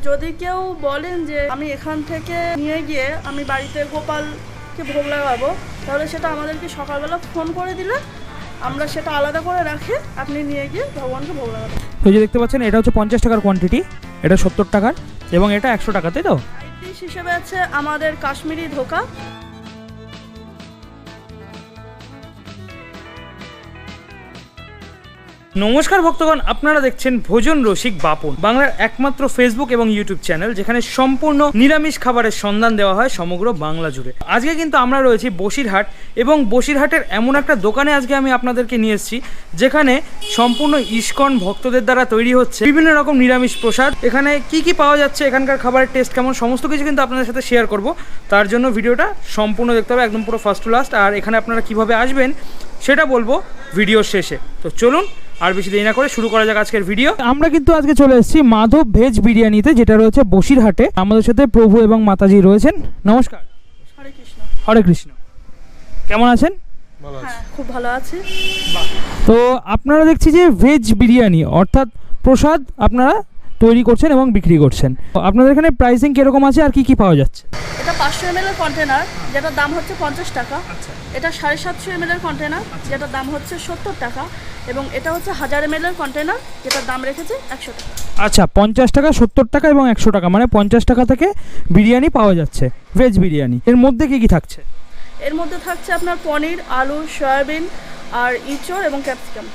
যদি কেউ বলেন যে আমি এখান থেকে নিয়ে গিয়ে আমি বাড়িতে গোপালকে ভোগ লাগাবো, তাহলে সেটা আমাদেরকে সকালবেলা ফোন করে দিলে আমরা সেটা আলাদা করে রাখি, আপনি নিয়ে গিয়ে ভগবানকে ভোগ লাগাবেন। তো যে দেখতে পাচ্ছেন এটা হচ্ছে 50 টাকার কোয়ান্টিটি, এটা 70 টাকার এবং এটা 100 টাকা, তাই তো? সাইড ডিশ হিসেবে আছে আমাদের কাশ্মীরি ধোকা। নমস্কার ভক্তগণ, আপনারা দেখছেন ভোজন রসিক বাপন, বাংলার একমাত্র ফেসবুক এবং ইউটিউব চ্যানেল যেখানে সম্পূর্ণ নিরামিষ খাবারের সন্ধান দেওয়া হয় সমগ্র বাংলা জুড়ে। আজকে কিন্তু আমরা রয়েছি বসিরহাট এবং বসিরহাটের এমন একটা দোকানে আজকে আমি আপনাদেরকে নিয়ে এসেছি যেখানে সম্পূর্ণ ইস্কন ভক্তদের দ্বারা তৈরি হচ্ছে বিভিন্ন রকম নিরামিষ প্রসাদ। এখানে কি কি পাওয়া যাচ্ছে, এখানকার খাবারের টেস্ট কেমন, সমস্ত কিছু কিন্তু আপনাদের সাথে শেয়ার করব। তার জন্য ভিডিওটা সম্পূর্ণ দেখতে হবে, একদম পুরো ফার্স্ট টু লাস্ট। আর এখানে আপনারা কিভাবে আসবেন সেটা বলবো ভিডিওর শেষে। তো চলুন আর বেশি দেরি না করে শুরু করা যাক আজকের ভিডিও। আমরা কিন্তু আজকে চলে এসেছি মাধব ভেজ বিরিয়ানিতে, যেটা রয়েছে বসিরহাটে। আমাদের সাথে প্রভু এবং মাতাজি রয়েছেন। নমস্কার। হরে কৃষ্ণ। হরে কৃষ্ণ। কেমন আছেন? হ্যাঁ, খুব ভালো আছি। তো আপনারা দেখছি যে ভেজ বিরিয়ানি অর্থাৎ প্রসাদ আপনারা তৈরি করছেন এবং বিক্রি করছেন। তো আপনাদের এখানে প্রাইসিং কিরকম আছে আর কি কি পাওয়া যাচ্ছে? এটা 500 ml এর কন্টেনার, যেটার দাম হচ্ছে 50 টাকা। এটা 750 ml এর কন্টেনার, যেটার দাম হচ্ছে 70 টাকা। এবং এটা হচ্ছে 1000 ml এর কন্টেনার, যেটার দাম রেখেছে 100 টাকা। আচ্ছা, 50 টাকা, 70 টাকা এবং 100 টাকা, মানে 50 টাকা থেকে বিরিয়ানি পাওয়া যাচ্ছে, ভেজ বিরিয়ানি। এর মধ্যে কি কি থাকছে? এর মধ্যে থাকছে আপনার পনির, আলু, সয়াবিন আর ইঁচড় এবং ক্যাপসিকাম।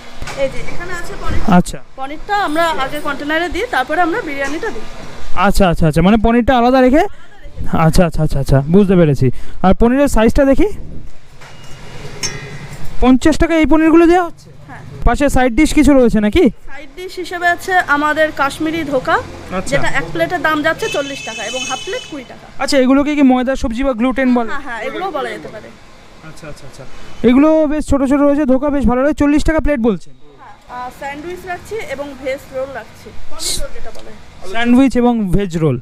এই যে এখানে আছে পনির। আচ্ছা, পনিরটা আমরা আগে কন্টেনারে দিই, তারপরে আমরা বিরিয়ানিটা দিই। আচ্ছা আচ্ছা আচ্ছা, মানে পনিরটা আলাদা রেখে। আচ্ছা আচ্ছা আচ্ছা আচ্ছা, বুঝতে পেরেছি। আর পনিরের সাইজটা দেখি। 50 টাকা এই পনিরগুলো দেওয়া হচ্ছে? হ্যাঁ। পাশে সাইড ডিশ কিছু রয়েছে নাকি? সাইড ডিশ হিসেবে আছে আমাদের কাশ্মীরি ধোকা, যেটা এক প্লেটের দাম যাচ্ছে 40 টাকা এবং হাফ প্লেট 20 টাকা। আচ্ছা, এগুলোকে কি ময়দা সবজি বা গ্লুটেন বলে? হ্যাঁ হ্যাঁ, এগুলোও বলা যেতে পারে। আচ্ছা আচ্ছা আচ্ছা, এগুলো বেশ ছোট ছোট রয়েছে, ধোকা বেশ ভালো রয়েছে। 40 টাকা প্লেট বলছেন? হ্যাঁ, স্যান্ডউইচ রাখছি এবং ভেজ রোল রাখছি, পনির রোল যেটা বলে। স্যান্ডউইচ এবং ভেজ রোল।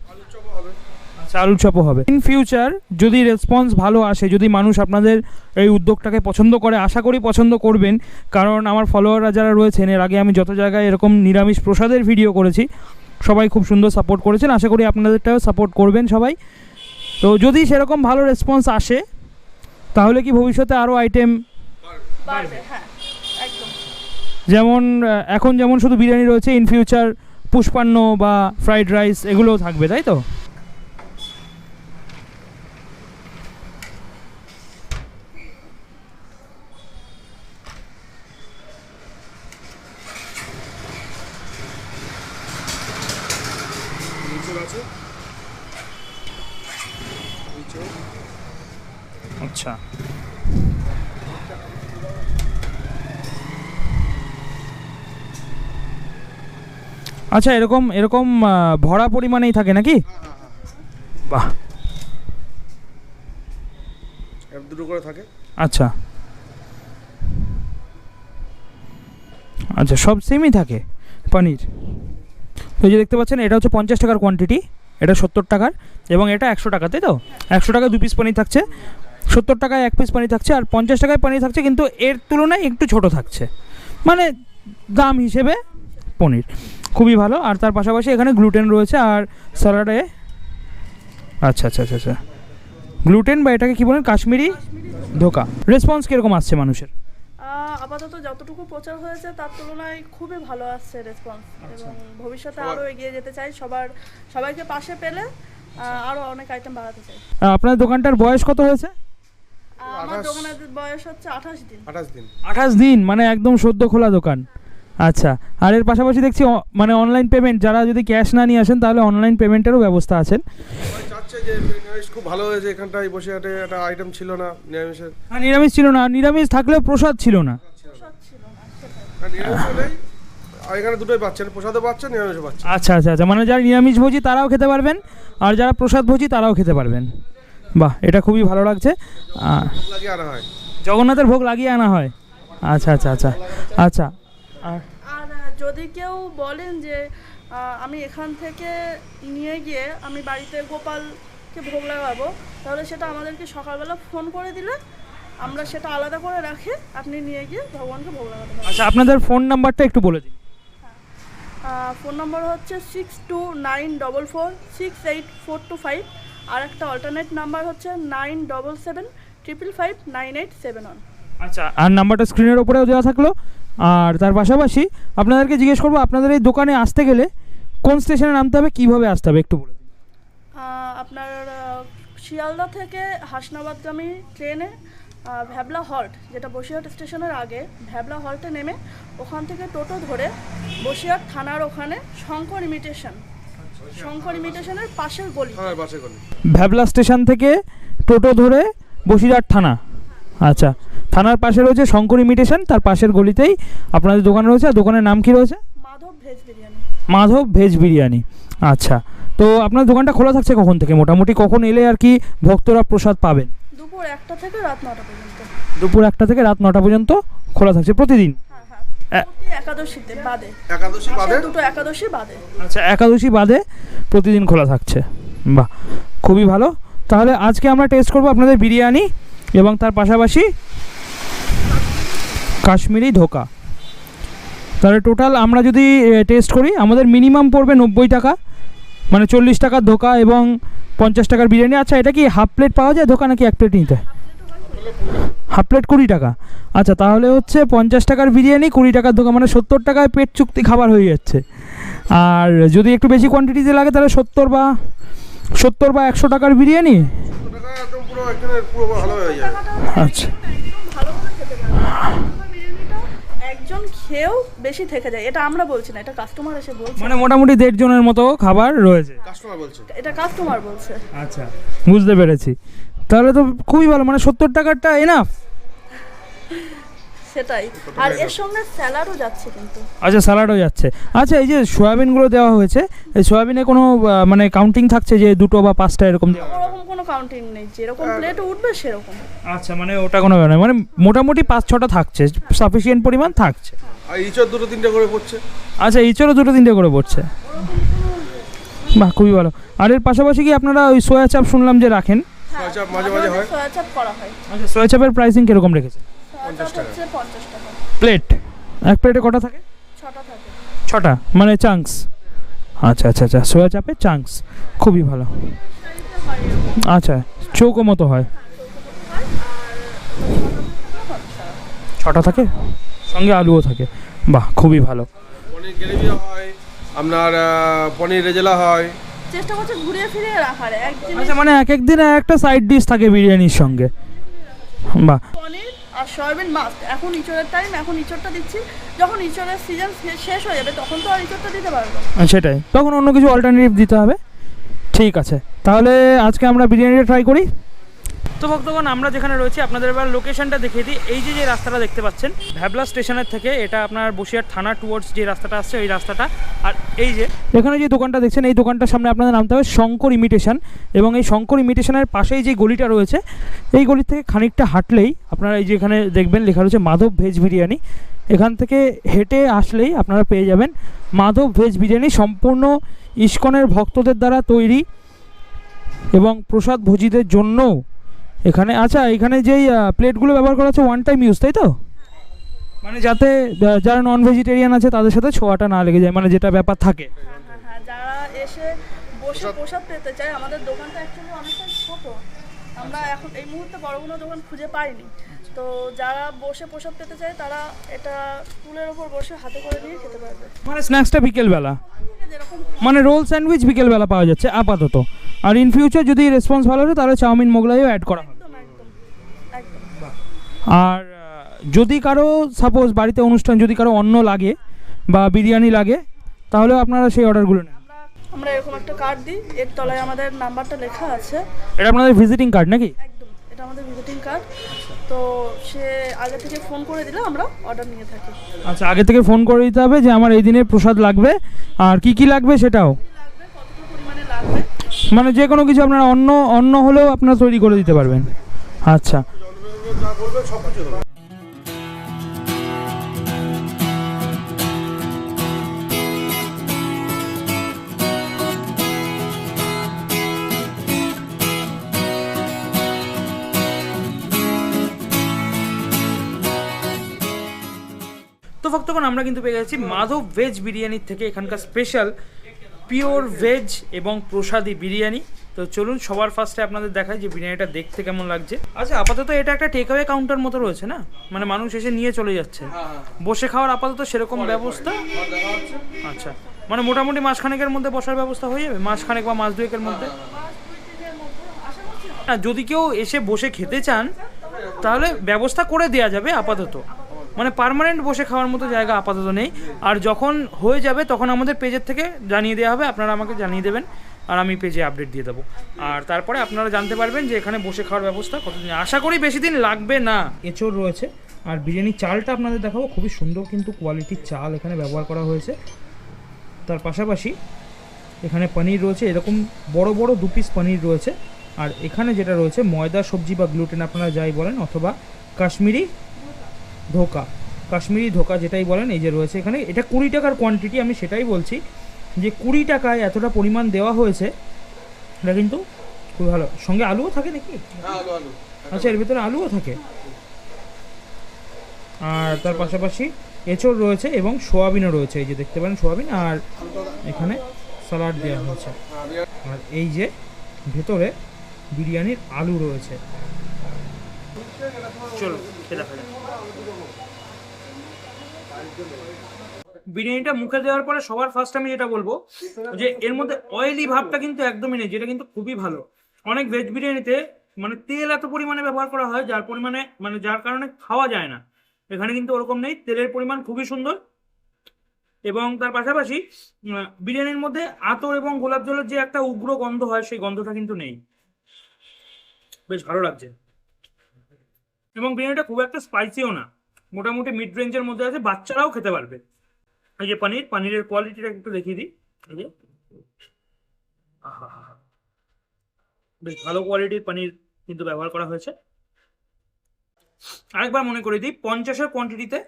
আচ্ছা, আলুর চপও হবে। ইন ফিউচার যদি রেসপন্স ভালো আসে, যদি মানুষ আপনাদের এই উদ্যোগটাকে পছন্দ করে, আশা করি পছন্দ করবেন, কারণ আমার ফলোয়াররা যারা রয়েছেন, এর আগে আমি যত জায়গায় এরকম নিরামিষ প্রসাদের ভিডিও করেছি সবাই খুব সুন্দর সাপোর্ট করেছেন। আশা করি আপনাদেরটাও সাপোর্ট করবেন সবাই। তো যদি সেরকম ভালো রেসপন্স আসে তাহলে কি ভবিষ্যতে আরও আইটেম বাড়বে? হ্যাঁ, একদম। যেমন এখন যেমন শুধু বিরিয়ানি রয়েছে, ইন ফিউচার পুষ্পান্ন বা ফ্রাইড রাইস এগুলোও থাকবে, তাই তো? আচ্ছা, আচ্ছা, এরকম এরকম ভরা পরিমাণেই থাকে নাকি? বাহ, দুটো করে থাকে। আচ্ছা আচ্ছা, সব সেমই থাকে পনির। তো যে দেখতে পাচ্ছেন এটা হচ্ছে 50 টাকার কোয়ান্টিটি, এটা 70 টাকার এবং এটা 100 টাকা, তাই তো? 100 টাকায় 2 পিস পনির থাকছে, 70 টাকায় 1 পিস পনির থাকছে, আর 50 টাকায় পনির থাকছে কিন্তু এর তুলনায় একটু ছোট থাকছে, মানে দাম হিসেবে পনির খুবই ভালো। আর তার পাশাপাশি এখানে গ্লুটেন রয়েছে আর স্যালাডে। আচ্ছা আচ্ছা আচ্ছা আচ্ছা, গ্লুটেন বা এটাকে কী বলেন, কাশ্মীরি ধোকা। রেসপন্স কীরকম আসছে মানুষের? আপাতত যতটুকু প্রচার হয়েছে তার তুলনায় খুবই ভালো আসছে রেসপন্স, এবং ভবিষ্যতে আরও এগিয়ে যেতে চাই। সবাইকে পাশে পেলে আরও অনেক আইটেম বাড়াতে চাই। আপনার দোকানটার বয়স কত হয়েছে? আমার দোকানের বয়স হচ্ছে 28 দিন। 28 দিন, মানে একদম সদ্য খোলা দোকান। আচ্ছা, আর এর পাশাপাশি দেখছি মানে অনলাইন পেমেন্ট, যারা যদি ক্যাশ না নিয়ে আসেন তাহলে অনলাইন পেমেন্টেরও ব্যবস্থা আছে। চাচ্ছে যে নিরামিষ খুব ভালো হয়েছে, এখানটায় বসে একটা আইটেম ছিল না নিরামিষের। হ্যাঁ, নিরামিষ ছিল না, নিরামিষ থাকলেও প্রসাদ ছিল না। নিরামিষ নেই, আর এখানে দুটোই পাচ্ছেন, প্রসাদও পাচ্ছেন, নিরামিষও পাচ্ছেন। আচ্ছা আচ্ছা আচ্ছা, মানে যারা নিরামিষ ভোজি তারাও খেতে পারবেন আর যারা প্রসাদ ভোজি তারাও খেতে পারবেন। বাহ, এটা খুবই ভালো লাগছে। লাগিয়ে আনা হয়, জগন্নাথের ভোগ লাগিয়ে আনা হয়। আচ্ছা আচ্ছা আচ্ছা আচ্ছা। আর যদি কেউ বলেন যে আমি এখান থেকে নিয়ে গিয়ে আমি বাড়িতে গোপালকে ভোগ লাগাবো, তাহলে সেটা আমাদেরকে সকালবেলা ফোন করে দিলে আমরা সেটা আলাদা করে রাখি, আপনি নিয়ে গিয়ে ভগবানকে ভোগ লাগাতে পারেন। আচ্ছা, আপনাদের ফোন নাম্বারটা একটু বলে দিন। ফোন নম্বর হচ্ছে 6294468425, আর একটা অল্টারনেট নাম্বার হচ্ছে 9775559871। আচ্ছা, আর নাম্বারটা স্ক্রিনের ওপরেও দেওয়া থাকলো। আর তার পাশাপাশি আপনাদেরকে জিজ্ঞেস করবো, আপনাদের এই দোকানে আসতে গেলে কোন স্টেশনে নামতে হবে, কীভাবে আসতে হবে একটু বলে দিন। আপনার শিয়ালদা থেকে হাসনাবাদগামী ট্রেনে ভ্যাবলা হল্ট, যেটা বসিরহাট স্টেশনের আগে, ভ্যাবলা হল্টে নেমে ওখান থেকে টোটো ধরে বসিরহাট থানার ওখানে শঙ্কর ইমিটেশনের পাশের গলি। হ্যাঁ, বাসে গলি। ভ্যাবলা স্টেশন থেকে টোটো ধরে বসিরহাট থানা, আচ্ছা, থানার পাশে রয়েছে শঙ্কর ইমিটেশন, তার পাশের গলিতেই আপনাদের দোকান রয়েছে। আর দোকানের নাম কি রয়েছে? মাধব ভেজ বিরিয়ানি। মাধব ভেজ বিরিয়ানি। আচ্ছা, তো আপনার দোকানটা খোলা থাকছে কখন থেকে, মোটামুটি কখন এলে আর কি ভক্তরা প্রসাদ পাবেন? দুপুর 1টা থেকে রাত 9টা পর্যন্ত। দুপুর 1টা থেকে রাত 9টা পর্যন্ত খোলা থাকছে প্রতিদিন? হ্যাঁ, প্রতি একাদশীতে বাদে। একাদশী বাদে? দুটো একাদশী বাদে। আচ্ছা, একাদশী বাদে প্রতিদিন খোলা থাকছে। বাহ, খুবই ভালো। তাহলে আজকে আমরা টেস্ট করব আপনাদের বিরিয়ানি এবং তার পাশাপাশি কাশ্মীরি ধোকা। তাহলে টোটাল আমরা যদি টেস্ট করি, আমাদের মিনিমাম পড়বে 90 টাকা, মানে 40 টাকার ধোকা এবং 50 টাকার বিরিয়ানি। আচ্ছা, এটা কি হাফ প্লেট পাওয়া যায় ধোকা, নাকি এক প্লেট নিতে হয়? হাফ প্লেট 20 টাকা। আচ্ছা, তাহলে হচ্ছে 50 টাকার বিরিয়ানি, 20 টাকার ধোকা, মানে 70 টাকায় পেট চুক্তি খাবার হয়ে যাচ্ছে। আর যদি একটু বেশি কোয়ান্টিটিতে লাগে তাহলে 70 বা 100 টাকার বিরিয়ানি। একদম পুরো এখানে পুরো ভালো হয়ে যায়। আচ্ছা, ভালোভাবে খেতে পারবে। বিরিয়ানিটা একজন খেয়েও বেশি থেকে যায়, এটা আমরা বলছি না, এটা কাস্টমার এসে বলছে। মানে মোটামুটি 1.5 জনের মতো খাবার রয়েছে, কাস্টমার বলছে। এটা কাস্টমার বলছে। আচ্ছা, বুঝতে পেরেছি। তাহলে তো খুবই ভালো, মানে 70 টাকারটা এনাফ। সেটাই, আর এর সঙ্গে স্যালাডও যাচ্ছে কিন্তু। আচ্ছা, স্যালাডও যাচ্ছে। আচ্ছা, এই যে সয়াবিনগুলো দেওয়া হয়েছে, এই সয়াবিনে কোনো মানে কাউন্টিং থাকছে যে 2টো বা 5টা এরকম দেওয়া? ওরকম কোনো কাউন্টিং নেই, যেরকম প্লেট উঠবে সেরকম। আচ্ছা, মানে ওটা কোনো ব্যাপার নয়, মানে মোটামুটি 5-6টা থাকছে, সাফিসিয়েন্ট পরিমাণ থাকছে। আর ইচর 2-3টে করে পড়ছে। আচ্ছা, ইচড়ও 2-3টে করে পড়ছে। বাহ, খুবই ভালো। আর এর পাশাপাশি কি আপনারা ওই সোয়া চাপ শুনলাম যে রাখেন? সোয়া চাপ মাঝে মাঝে হয়। সোয়া চাপ করা হয়। আচ্ছা, সোয়া চাপের প্রাইসিং কিরকম রেখেছে? সোয়া চাপ হচ্ছে 50 টাকা প্লেট। এক প্লেটে কটা থাকে? 6টা থাকে। 6টা, মানে চাংস। আচ্ছা আচ্ছা আচ্ছা, সোয়া চাপে চাংস, খুবই ভালো। আচ্ছা, চৌকো মতো হয়। 6টা থাকে, সঙ্গে আলুও থাকে। বাহ, খুবই ভালো। পনির গ্রেভি হয়, আপনার পনির রেজালা হয়। চেষ্টা করছে ঘুরিয়ে ফিরিয়ে রাখার একদিন। আচ্ছা, মানে এক এক দিনে একটা সাইড ডিশ থাকে বিরিয়ানির সঙ্গে। বাহ, পনির আর সয়াবিন মাস্ট। এখন ইঁচড়ের টাইম, এখন ইঁচড়টা দিচ্ছি। যখন ইঁচড়ের সিজন শেষ হয়ে যাবে তখন তো আর ইঁচড়টা দিতে পারবো না। সেটাই, তখন অন্য কিছু অল্টারনেটিভ দিতে হবে। ঠিক আছে, তাহলে আজকে আমরা বিরিয়ানিটা ট্রাই করি। তো ভক্তগণ, আমরা যেখানে রয়েছি আপনাদের এবার লোকেশনটা দেখিয়ে দিই। এই যে রাস্তাটা দেখতে পাচ্ছেন ভ্যাবলা স্টেশনের থেকে, এটা আপনার বসিরহাট থানা টুয়ার্ডস যে রাস্তাটা আসছে ওই রাস্তাটা। আর এই যে এখানে যে দোকানটা দেখছেন, এই দোকানটার সামনে আপনাদের নামতে হবে শঙ্কর ইমিটেশন, এবং এই শঙ্কর ইমিটেশনের পাশেই যে গলিটা রয়েছে, এই গলি থেকে খানিকটা হাঁটলেই আপনারা এই যে এখানে দেখবেন লেখা রয়েছে মাধব ভেজ বিরিয়ানি। এখান থেকে হেঁটে আসলেই আপনারা পেয়ে যাবেন মাধব ভেজ বিরিয়ানি, সম্পূর্ণ ইস্কনের ভক্তদের দ্বারা তৈরি এবং প্রসাদ ভোজীদের জন্য এখানে। আচ্ছা, এখানে যেই প্লেটগুলো ব্যবহার করা হচ্ছে ওয়ান টাইম ইউজ, তাই তো? মানে যাতে যারা নন ভেজিটেরিয়ান আছে তাদের সাথে ছোঁয়াটা না লেগে যায়, মানে যেটা ব্যাপার থাকে। হ্যাঁ, যারা এসে বসে প্রসাদ পেতে চায়, আমাদের দোকানটা অ্যাকচুয়ালি অনেকটা ছোট, আমরা এখন এই মুহূর্তে বড় কোনো দোকান খুঁজে পাইনি। তো যারা বসে প্রসাদ পেতে চায় তারা এটা টুলের ওপর বসে হাতে করে নিয়ে খেতে পারবে। মানে স্ন্যাক্সটা বিকেলবেলা, যেরকম মানে রোল স্যান্ডউইচ বিকেলবেলা পাওয়া যাচ্ছে আপাতত। আর ইন ফিউচার যদি রেসপন্স ভালো হয় তাহলে চাউমিন মোগলাইও অ্যাড করা হবে। একদম একদম একদম। আর যদি কারো সাপোজ বাড়িতে অনুষ্ঠান, যদি কারো অন্ন লাগে বা বিরিয়ানি লাগে, তাহলেও আপনারা সেই অর্ডারগুলো নেন। আমরা এরকম একটা কার্ড দিই, এর তলায় আমাদের নাম্বারটা লেখা আছে। এটা আপনাদের ভিজিটিং কার্ড নাকি? একদম, এটা আমাদের ভিজিটিং কার্ড। তো সে আগে থেকে ফোন করে দিলে আমরা অর্ডার নিয়ে থাকি। আচ্ছা, আগে থেকে ফোন করে দিতে হবে যে আমার এই দিনে প্রসাদ লাগবে, আর কি কি লাগবে সেটাও, লাগবে কতটা পরিমাণে লাগবে, মানে যে কোনো কিছু আপনারা অন্য হলেও আপনারা তৈরি করে দিতে পারবেন। আচ্ছা, যা বলবেন সব কিছু হবে। তো ভক্তগণ আমরা কিন্তু পেয়ে গেছি মাধব ভেজ বিরিয়ানির থেকে এখানকার স্পেশাল পিওর ভেজ এবং প্রসাদী বিরিয়ানি। তো চলুন সবার ফার্স্টে আপনাদের দেখাই যে বিরিয়ানিটা দেখতে কেমন লাগছে। আচ্ছা, আপাতত এটা একটা টেক অ্যাওয়ে কাউন্টার মতো রয়েছে না, মানে মানুষ এসে নিয়ে চলে যাচ্ছে, বসে খাওয়ার আপাতত সেরকম ব্যবস্থা? আচ্ছা, মানে মোটামুটি মাসখানেকের মধ্যে বসার ব্যবস্থা হয়ে যাবে, মাসখানেক বা মাস দুয়েকের মধ্যে। না, যদি কেউ এসে বসে খেতে চান তাহলে ব্যবস্থা করে দেওয়া যাবে আপাতত, মানে পার্মানেন্ট বসে খাওয়ার মতো জায়গা আপাতত নেই। আর যখন হয়ে যাবে তখন আমাদের পেজের থেকে জানিয়ে দেওয়া হবে, আপনারা আমাকে জানিয়ে দেবেন আর আমি পেজে আপডেট দিয়ে দেবো। আর তারপরে আপনারা জানতে পারবেন যে এখানে বসে খাওয়ার ব্যবস্থা কতদিন। আশা করি বেশি দিন লাগবে না। এঁচড় রয়েছে আর বিরিয়ানির চালটা আপনাদের দেখাবো, খুবই সুন্দর কিন্তু কোয়ালিটির চাল এখানে ব্যবহার করা হয়েছে। তার পাশাপাশি এখানে পনির রয়েছে, এরকম বড় বড় 2 পিস পনির রয়েছে। আর এখানে যেটা রয়েছে ময়দা সবজি বা গ্লুটেন আপনারা যাই বলেন, অথবা কাশ্মীরি ধোকা যেটাই বলেন, এই যে রয়েছে এখানে। এটা 20 টাকার কোয়ান্টিটি, আমি সেটাই বলছি যে 20 টাকায় এতটা পরিমাণ দেওয়া হয়েছে, এটা কিন্তু খুব ভালো। সঙ্গে আলুও থাকে নাকি? আচ্ছা, এর ভিতরে আলুও থাকে। আর তার পাশাপাশি এঁচড় রয়েছে এবং সোয়াবিনও রয়েছে, এই যে দেখতে পারেন সোয়াবিন, আর এখানে স্যালাড দেওয়া হয়েছে। আর এই যে ভেতরে বিরিয়ানির আলু রয়েছে। চলো দেখা যাক। বিরিয়ানিটা মুখে দেওয়ার পরে সবার ফার্স্ট আমি যেটা বলবো যে এর মধ্যে অয়েলি ভাবটা কিন্তু একদমই নেই, যেটা কিন্তু খুবই ভালো। অনেক ভেজ বিরিয়ানিতে মানে তেল এত পরিমাণে ব্যবহার করা হয় যার কারণে খাওয়া যায় না। এখানে কিন্তু ওরকম নেই, তেলের পরিমাণ খুবই সুন্দর। এবং তার পাশাপাশি বিরিয়ানির মধ্যে আতর এবং গোলাপ জলের যে একটা উগ্র গন্ধ হয়, সেই গন্ধটা কিন্তু নেই, বেশ ভালো লাগছে। এবং বিরিয়ানিটা খুব একটা স্পাইসিও না, মোটামুটি মিড রেঞ্জের মধ্যে আছে, বাচ্চারাও খেতে পারবে। এই যে পনিরের কোয়ালিটিটা একটু দেখিয়ে দিই। এই যে বেশ ভালো কোয়ালিটির পনির কিন্তু ব্যবহার করা হয়েছে। আরেকবার মনে করে দিই, 50-এর কোয়ান্টিটিতে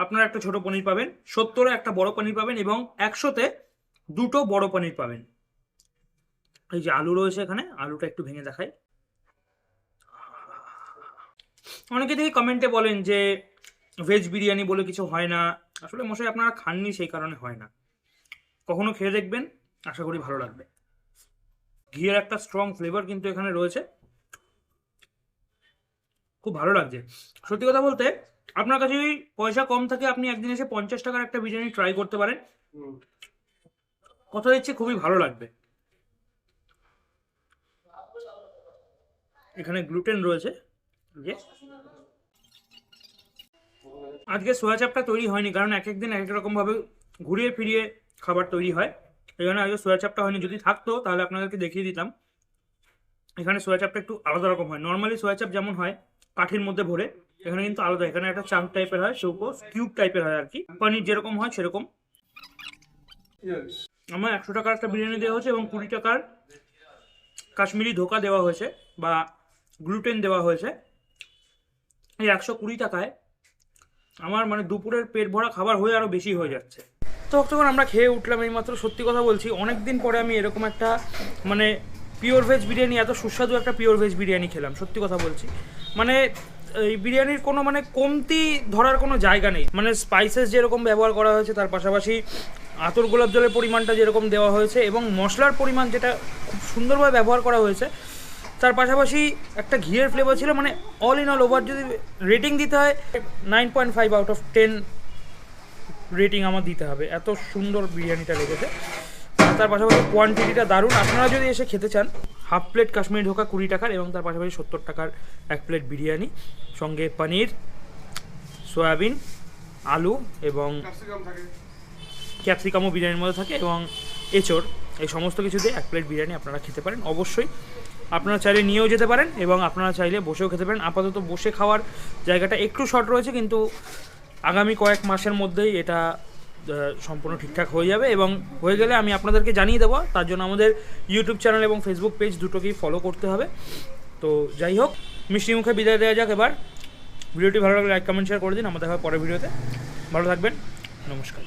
আপনারা একটা ছোট পনির পাবেন, 70-এ একটা বড় পনির পাবেন এবং 100-তে 2টো বড় পনির পাবেন। এই যে আলু রয়েছে এখানে, আলুটা একটু ভেঙে দেখাই। অনেকে দেখি কমেন্টে বলেন যে ভেজ বিরিয়ানি বলে কিছু হয় না। আসলে মশাই আপনারা খাননি, সেই কারণে হয় না। কখনো খেয়ে দেখবেন, আশা করি ভালো লাগবে। ঘিয়ের একটা স্ট্রং ফ্লেভার কিন্তু এখানে রয়েছে, খুব ভালো লাগছে। সত্যি কথা বলতে, আপনার কাছে যদি পয়সা কম থাকে, আপনি একদিন এসে 50 টাকার একটা বিরিয়ানি ট্রাই করতে পারেন। কথা দিচ্ছি খুবই ভালো লাগবে। এখানে গ্লুটেন রয়েছে। আজকে সোয়া চাপটা তৈরি হয়নি, কারণ এক একদিন এক এক রকম ভাবে ঘুরিয়ে ফিরিয়ে খাবার তৈরি হয়। এখানে আজকে সোয়া চাপটা হয়নি, যদি থাকতো তাহলে আপনাদেরকে দেখিয়ে দিতাম। এখানে সোয়া চাপটা একটু আলাদা রকম হয়। নর্মালি সোয়া চাপ যেমন হয় কাঠির মধ্যে ভরে, এখানে কিন্তু আলাদা। এখানে একটা চাঙ্ক টাইপের হয়, সেরকম কিউব টাইপের হয় আর কি। পনির যেরকম হয় সেরকম। আমার 100 টাকার একটা বিরিয়ানি দেওয়া হয়েছে এবং 20 টাকার কাশ্মীরি ধোকা দেওয়া হয়েছে বা গ্লুটেন দেওয়া হয়েছে। এই 120 টাকায় আমার মানে দুপুরের পেট ভরা খাবার হয়ে আরও বেশি হয়ে যাচ্ছে। তো তখন আমরা খেয়ে উঠলাম এইমাত্র। সত্যি কথা বলছি, অনেক দিন পরে আমি এরকম একটা মানে পিওর ভেজ বিরিয়ানি, এত সুস্বাদু একটা পিওর ভেজ বিরিয়ানি খেলাম। সত্যি কথা বলছি, মানে এই বিরিয়ানির কোনো মানে কমতি ধরার কোনো জায়গা নেই। মানে স্পাইসেস যেরকম ব্যবহার করা হয়েছে, তার পাশাপাশি আতর গোলাপ জলের পরিমাণটা যেরকম দেওয়া হয়েছে এবং মশলার পরিমাণ যেটা খুব সুন্দরভাবে ব্যবহার করা হয়েছে, তার পাশাপাশি একটা ঘিয়ের ফ্লেভার ছিল। মানে অল ইন অল ওভার যদি রেটিং দিতে হয়, 9.5 আউট অফ 10 রেটিং আমার দিতে হবে। এত সুন্দর বিরিয়ানিটা লেগেছে। তার পাশাপাশি কোয়ান্টিটিটা দারুণ। আপনারা যদি এসে খেতে চান, হাফ প্লেট কাশ্মীরি ধোকা 20 টাকার এবং তার পাশাপাশি 70 টাকার এক প্লেট বিরিয়ানি, সঙ্গে পনির, সয়াবিন, আলু এবং ক্যাপসিকামও বিরিয়ানির মধ্যে থাকে এবং এঁচড়, এই সমস্ত কিছু দিয়ে এক প্লেট বিরিয়ানি আপনারা খেতে পারেন। অবশ্যই আপনারা চাইলে নিয়েও যেতে পারেন এবং আপনারা চাইলে বসেও খেতে পারেন। আপাতত বসে খাওয়ার জায়গাটা একটু শর্ট রয়েছে, কিন্তু আগামী কয়েক মাসের মধ্যেই এটা সম্পূর্ণ ঠিকঠাক হয়ে যাবে এবং হয়ে গেলে আমি আপনাদেরকে জানিয়ে দেবো। তার জন্য আমাদের ইউটিউব চ্যানেল এবং ফেসবুক পেজ দুটোকেই ফলো করতে হবে। তো যাই হোক, মিষ্টি মুখে বিদায় দেওয়া যাক এবার। ভিডিওটি ভালো লাগলে লাইক কমেন্ট শেয়ার করে দিন। আমাদের দেখা পরের ভিডিওতে। ভালো থাকবেন, নমস্কার।